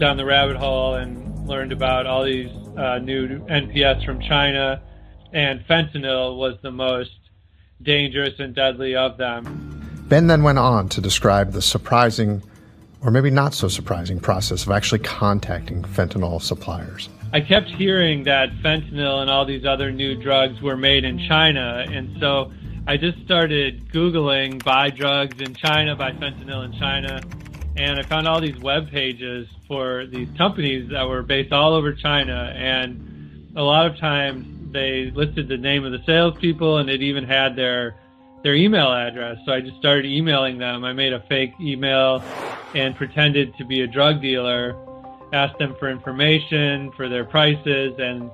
down the rabbit hole and learned about all these new NPS from China, and fentanyl was the most dangerous and deadly of them. Ben then went on to describe the surprising, or maybe not so surprising, process of actually contacting fentanyl suppliers. I kept hearing that fentanyl and all these other new drugs were made in China, and so I just started Googling buy drugs in China, buy fentanyl in China, and I found all these web pages for these companies that were based all over China, and a lot of times they listed the name of the salespeople, and it even had their email address. So I just started emailing them. I made a fake email and pretended to be a drug dealer, asked them for information, for their prices, and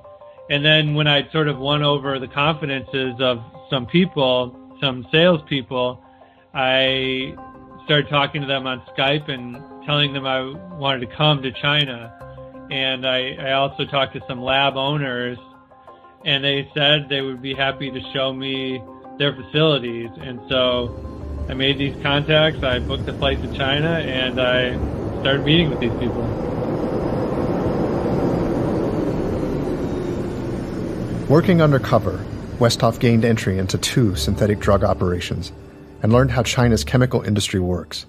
then when I'd sort of won over the confidences of some people, some salespeople, I started talking to them on Skype and telling them I wanted to come to China. And I also talked to some lab owners, and they said they would be happy to show me their facilities. And so I made these contacts, I booked a flight to China, and I started meeting with these people. Working undercover, Westhoff gained entry into 2 synthetic drug operations and learned how China's chemical industry works.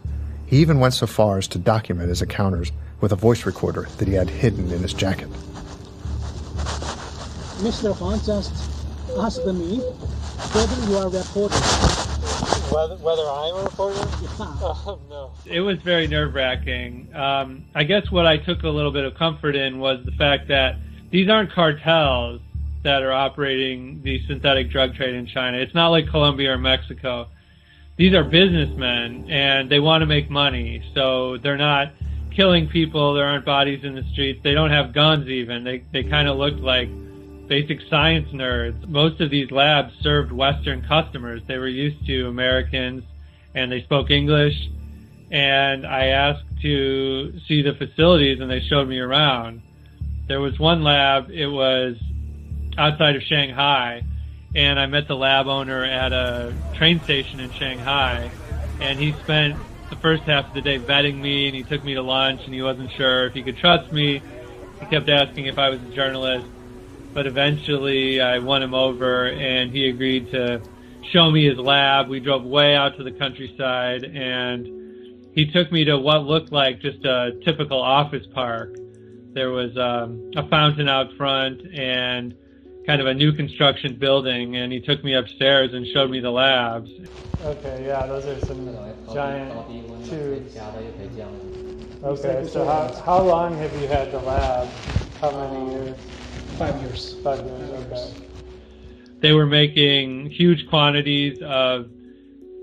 He even went so far as to document his encounters with a voice recorder that he had hidden in his jacket. Mr. Huang just asked me whether you are a reporter. Whether I'm a reporter? Yeah. No. It was very nerve-wracking. I guess what I took a little bit of comfort in was the fact that these aren't cartels that are operating the synthetic drug trade in China. It's not like Colombia or Mexico. These are businessmen, and they want to make money. So they're not killing people. There aren't bodies in the streets. They don't have guns even. They kind of looked like basic science nerds. Most of these labs served Western customers. They were used to Americans, and they spoke English. And I asked to see the facilities, and they showed me around. There was one lab, it was outside of Shanghai, and I met the lab owner at a train station in Shanghai, and he spent the first half of the day vetting me, and he took me to lunch, and he wasn't sure if he could trust me. He kept asking if I was a journalist, but eventually I won him over, and he agreed to show me his lab. We drove way out to the countryside, and he took me to what looked like just a typical office park. There was a fountain out front and kind of a new construction building, and he took me upstairs and showed me the labs. Okay, yeah, those are some giant tubes. Okay, so how long have you had the lab? How many years? 5 years. 5 years, okay. They were making huge quantities of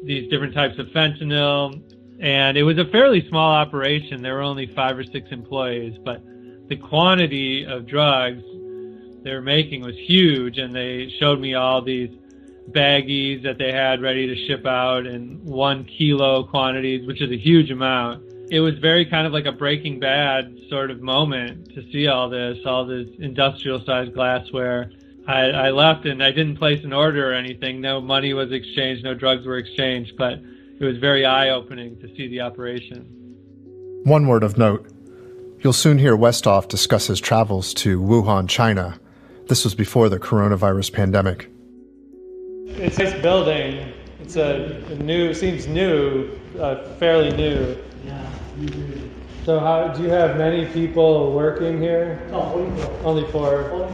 these different types of fentanyl, and it was a fairly small operation. There were only 5 or 6 employees, but the quantity of drugs they were making was huge, and they showed me all these baggies that they had ready to ship out in 1 kilo quantities, which is a huge amount. It was very kind of like a Breaking Bad sort of moment to see all this industrial-sized glassware. I left, and I didn't place an order or anything. No money was exchanged, no drugs were exchanged, but it was very eye-opening to see the operation. One word of note. You'll soon hear Westhoff discuss his travels to Wuhan, China. This was before the coronavirus pandemic. It's this building. It's seems new, fairly new. Yeah. So do you have many people working here? No, Only 4.